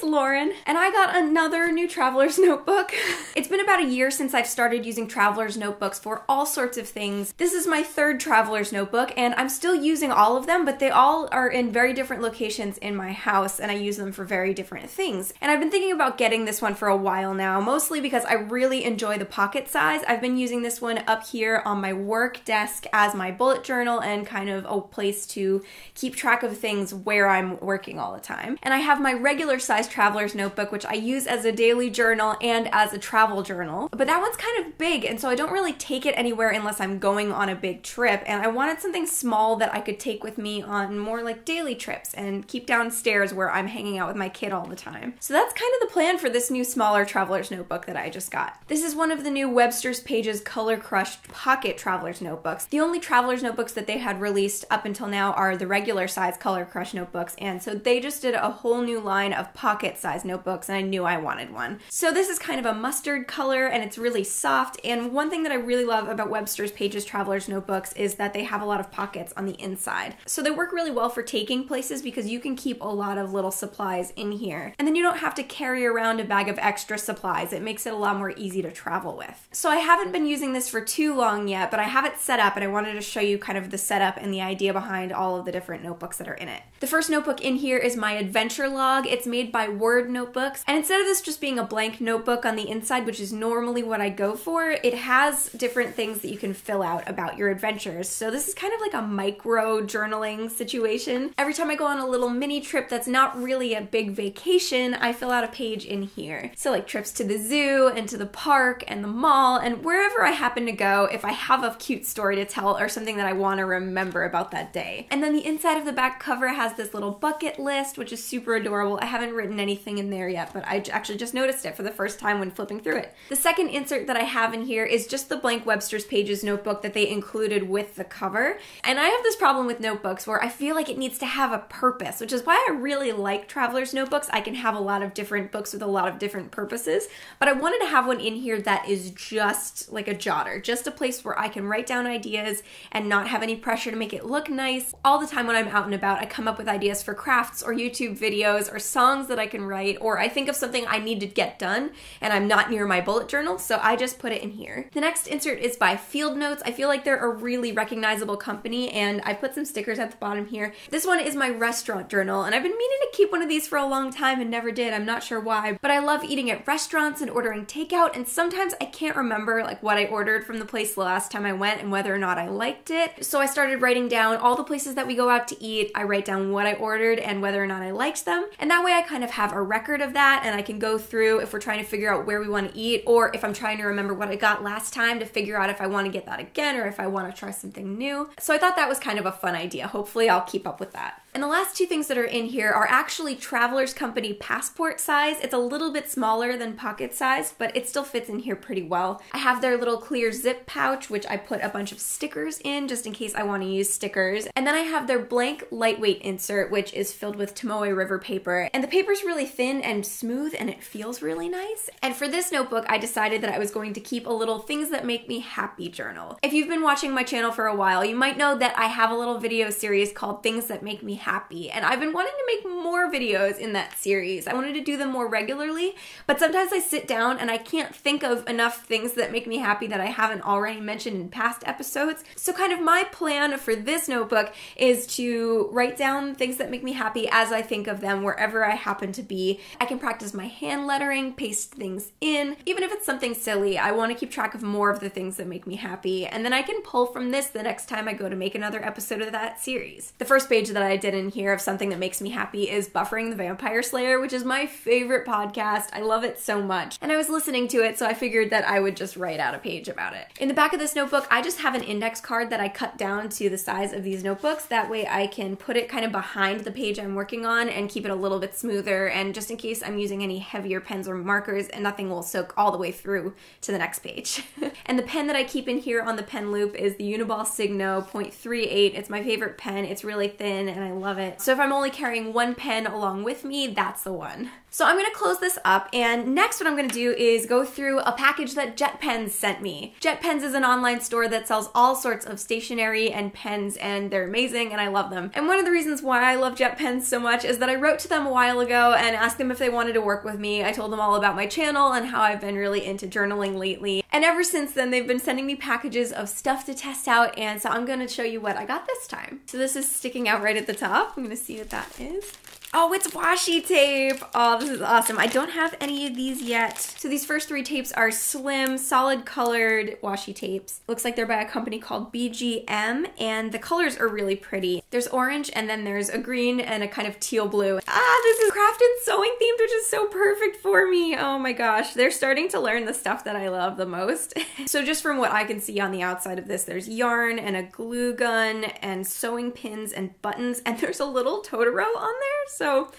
it's Lauren, and I got another new traveler's notebook. It's been about a year since I've started using traveler's notebooks for all sorts of things. This is my third traveler's notebook, and I'm still using all of them, but they all are in very different locations in my house, and I use them for very different things. And I've been thinking about getting this one for a while now, mostly because I really enjoy the pocket size. I've been using this one up here on my work desk as my bullet journal and kind of a place to keep track of things where I'm working all the time. And I have my regular size traveler's notebook, which I use as a daily journal and as a travel journal. But that one's kind of big, and so I don't really take it anywhere unless I'm going on a big trip. And I wanted something small that I could take with me on more like daily trips and keep downstairs where I'm hanging out with my kid all the time. So that's kind of the plan for this new smaller traveler's notebook that I just got. This is one of the new Webster's Pages Color Crushed Pocket Traveler's Notebooks. The only traveler's notebooks that they had released up until now are the regular size Color Crush notebooks, and so they just did a whole new line of pocket size notebooks, and I knew I wanted one. So this is kind of a mustard color, and it's really soft, and one thing that I really love about Webster's Pages Traveler's Notebooks is that they have a lot of pockets on the inside. So they work really well for taking places because you can keep a lot of little supplies in here, and then you don't have to carry around a bag of extra supplies. It makes it a lot more easy to travel with. So I haven't been using this for too long yet, but I have it set up, and I wanted to show you kind of the setup and the idea behind all of the different notebooks that are in it. The first notebook in here is my adventure log. It's made by Word Notebooks, and instead of this just being a blank notebook on the inside, which is normally what I go for, it has different things that you can fill out about your adventures. So this is kind of like a micro journaling situation. Every time I go on a little mini trip that's not really a big vacation, I fill out a page in here. So like trips to the zoo and to the park and the mall and wherever I happen to go, if I have a cute story to tell or something that I want to remember about that day. And then the inside of the back cover has this little bucket list, which is super adorable. I haven't written anything in there yet, but I actually just noticed it for the first time when flipping through it. The second insert that I have in here is just the blank Webster's Pages notebook that they included with the cover. And I have this problem with notebooks where I feel like it needs to have a purpose, which is why I really like traveler's notebooks. I can have a lot of different books with a lot of different purposes, but I wanted to have one in here that is just like a jotter, just a place where I can write down ideas and not have any pressure to make it look nice. All the time when I'm out and about, I come up with ideas for crafts or YouTube videos or songs that I can write, or I think of something I need to get done and I'm not near my bullet journal, so I just put it in here. The next insert is by Field Notes. I feel like they're a really recognizable company, and I put some stickers at the bottom here. This one is my restaurant journal, and I've been meaning to keep one of these for a long time and never did. I'm not sure why, but I love eating at restaurants and ordering takeout, and sometimes I can't remember like what I ordered from the place the last time I went and whether or not I liked it. So I started writing down all the places that we go out to eat. I write down what I ordered and whether or not I liked them, and that way I kind of have a record of that, and I can go through if we're trying to figure out where we want to eat, or if I'm trying to remember what I got last time to figure out if I want to get that again or if I want to try something new. So I thought that was kind of a fun idea. Hopefully I'll keep up with that. And the last two things that are in here are actually Traveler's Company passport size. It's a little bit smaller than pocket size, but it still fits in here pretty well. I have their little clear zip pouch, which I put a bunch of stickers in just in case I want to use stickers. And then I have their blank lightweight insert, which is filled with Tomoe River paper. And the paper's really thin and smooth, and it feels really nice. And for this notebook, I decided that I was going to keep a little things that make me happy journal. If you've been watching my channel for a while, you might know that I have a little video series called Things That Make Me Happy, and I've been wanting to make more videos in that series. I wanted to do them more regularly, but sometimes I sit down and I can't think of enough things that make me happy that I haven't already mentioned in past episodes. So kind of my plan for this notebook is to write down things that make me happy as I think of them wherever I happen to be. I can practice my hand lettering, paste things in. Even if it's something silly, I want to keep track of more of the things that make me happy, and then I can pull from this the next time I go to make another episode of that series. The first page that I did in here of something that makes me happy is Buffering the Vampire Slayer, which is my favorite podcast. I love it so much. And I was listening to it, so I figured that I would just write out a page about it. In the back of this notebook, I just have an index card that I cut down to the size of these notebooks. That way I can put it kind of behind the page I'm working on and keep it a little bit smoother, and just in case I'm using any heavier pens or markers, and nothing will soak all the way through to the next page. And the pen that I keep in here on the pen loop is the Uniball Signo .38. It's my favorite pen. It's really thin and I love it. So if I'm only carrying one pen along with me, that's the one. So I'm gonna close this up, and next what I'm gonna do is go through a package that JetPens sent me. JetPens is an online store that sells all sorts of stationery and pens, and they're amazing and I love them. And one of the reasons why I love JetPens so much is that I wrote to them a while ago and asked them if they wanted to work with me. I told them all about my channel and how I've been really into journaling lately. And ever since then, they've been sending me packages of stuff to test out, and so I'm gonna show you what I got this time. So this is sticking out right at the top. I'm gonna see what that is. Oh, it's washi tape. Oh, this is awesome. I don't have any of these yet. So these first 3 tapes are slim, solid colored washi tapes. Looks like they're by a company called BGM, and the colors are really pretty. There's orange, and then there's a green and a kind of teal blue. Ah, this is crafted sewing themed, which is so perfect for me. Oh my gosh, they're starting to learn the stuff that I love the most. So just from what I can see on the outside of this, there's yarn and a glue gun and sewing pins and buttons, and there's a little Totoro on there. So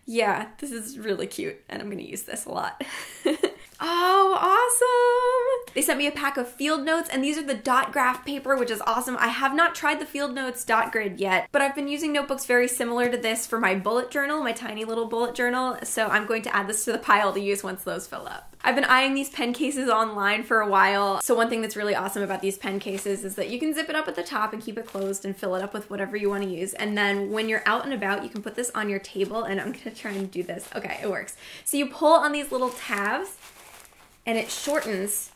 yeah, this is really cute, and I'm gonna use this a lot. Oh, awesome! They sent me a pack of field notes, and these are the dot graph paper, which is awesome. I have not tried the field notes dot grid yet, but I've been using notebooks very similar to this for my bullet journal, my tiny little bullet journal, so I'm going to add this to the pile to use once those fill up. I've been eyeing these pen cases online for a while, so one thing that's really awesome about these pen cases is that you can zip it up at the top and keep it closed and fill it up with whatever you want to use, and then when you're out and about, you can put this on your table, and I'm gonna try and do this. Okay, it works. So you pull on these little tabs, and it shortens,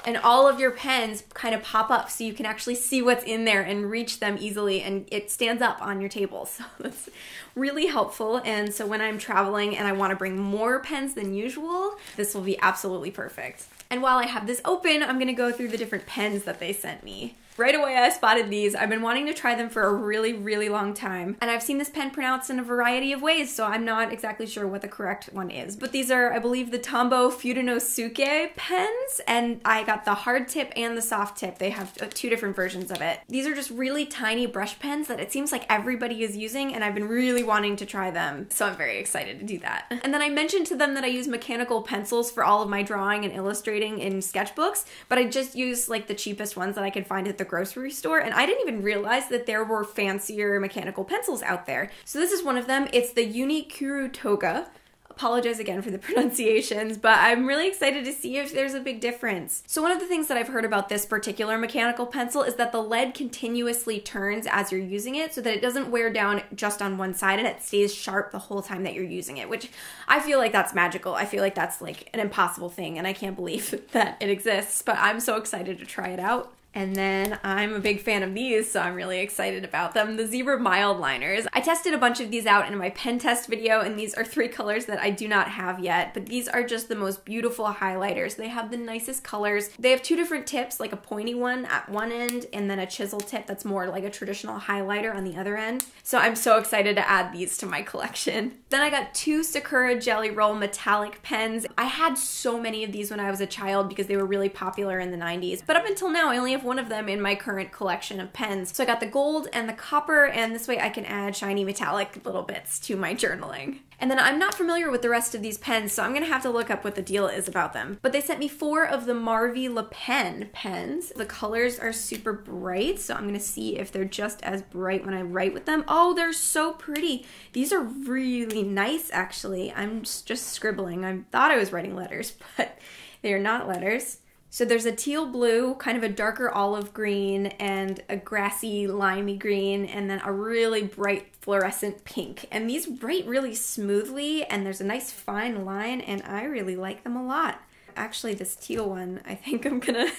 and all of your pens kind of pop up so you can actually see what's in there and reach them easily, and it stands up on your table. So that's really helpful, and so when I'm traveling and I want to bring more pens than usual, this will be absolutely perfect. And while I have this open, I'm gonna go through the different pens that they sent me. Right away I spotted these. I've been wanting to try them for a really, really long time. And I've seen this pen pronounced in a variety of ways, so I'm not exactly sure what the correct one is. But these are, I believe, the Tombow Fudenosuke pens, and I got the hard tip and the soft tip. They have 2 different versions of it. These are just really tiny brush pens that it seems like everybody is using, and I've been really wanting to try them. So I'm very excited to do that. And then I mentioned to them that I use mechanical pencils for all of my drawing and illustrating in sketchbooks, but I just use like the cheapest ones that I could find at the grocery store, and I didn't even realize that there were fancier mechanical pencils out there. So this is one of them. It's the Unikuru Toga. Apologize again for the pronunciations, but I'm really excited to see if there's a big difference. So one of the things that I've heard about this particular mechanical pencil is that the lead continuously turns as you're using it so that it doesn't wear down just on one side and it stays sharp the whole time that you're using it, which I feel like that's magical. I feel like that's like an impossible thing, and I can't believe that it exists, but I'm so excited to try it out. And then I'm a big fan of these, so I'm really excited about them. The Zebra Mild Liners. I tested a bunch of these out in my pen test video, and these are 3 colors that I do not have yet, but these are just the most beautiful highlighters. They have the nicest colors. They have 2 different tips, like a pointy one at one end, and then a chisel tip that's more like a traditional highlighter on the other end. So I'm so excited to add these to my collection. Then I got 2 Sakura Jelly Roll metallic pens. I had so many of these when I was a child because they were really popular in the 90s, but up until now I only have one of them in my current collection of pens. So I got the gold and the copper, and this way I can add shiny metallic little bits to my journaling. And then I'm not familiar with the rest of these pens, so I'm gonna have to look up what the deal is about them. But they sent me 4 of the Marvy Le Pen pens. The colors are super bright, so I'm gonna see if they're just as bright when I write with them. Oh, they're so pretty. These are really nice, actually. I'm just scribbling. I thought I was writing letters, but they are not letters. So there's a teal blue, kind of a darker olive green, and a grassy limey green, and then a really bright fluorescent pink. And these write really smoothly, and there's a nice fine line, and I really like them a lot. Actually, this teal one, I think I'm gonna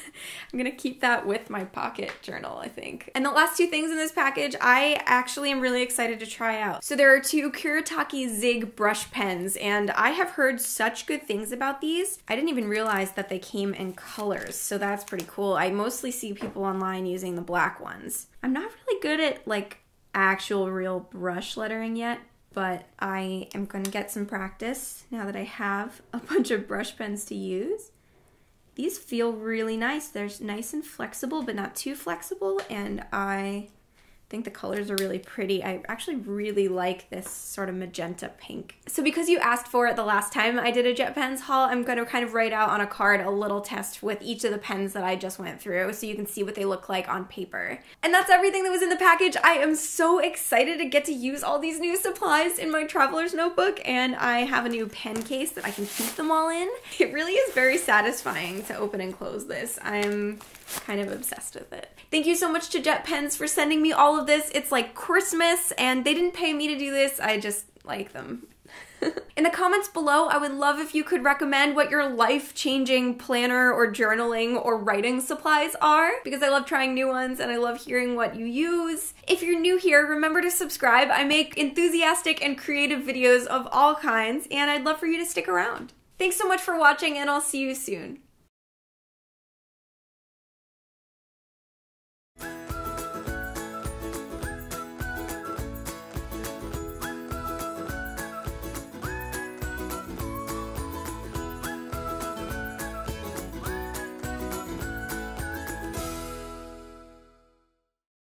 keep that with my pocket journal, I think. And the last 2 things in this package, I actually am really excited to try out. So there are 2 Kuretake Zig Brush Pens, and I have heard such good things about these. I didn't even realize that they came in colors, so that's pretty cool. I mostly see people online using the black ones. I'm not really good at like actual real brush lettering yet, but I am going to get some practice now that I have a bunch of brush pens to use. These feel really nice. They're nice and flexible, but not too flexible, and I I think the colors are really pretty. I actually really like this sort of magenta pink. So because you asked for it the last time I did a JetPens haul, I'm going to kind of write out on a card a little test with each of the pens that I just went through so you can see what they look like on paper. And that's everything that was in the package. I am so excited to get to use all these new supplies in my traveler's notebook, and I have a new pen case that I can keep them all in. It really is very satisfying to open and close this. I'm kind of obsessed with it. Thank you so much to JetPens for sending me all of this. It's like Christmas, and they didn't pay me to do this. I just like them. In the comments below, I would love if you could recommend what your life-changing planner or journaling or writing supplies are, because I love trying new ones and I love hearing what you use. If you're new here, remember to subscribe. I make enthusiastic and creative videos of all kinds, and I'd love for you to stick around. Thanks so much for watching, and I'll see you soon.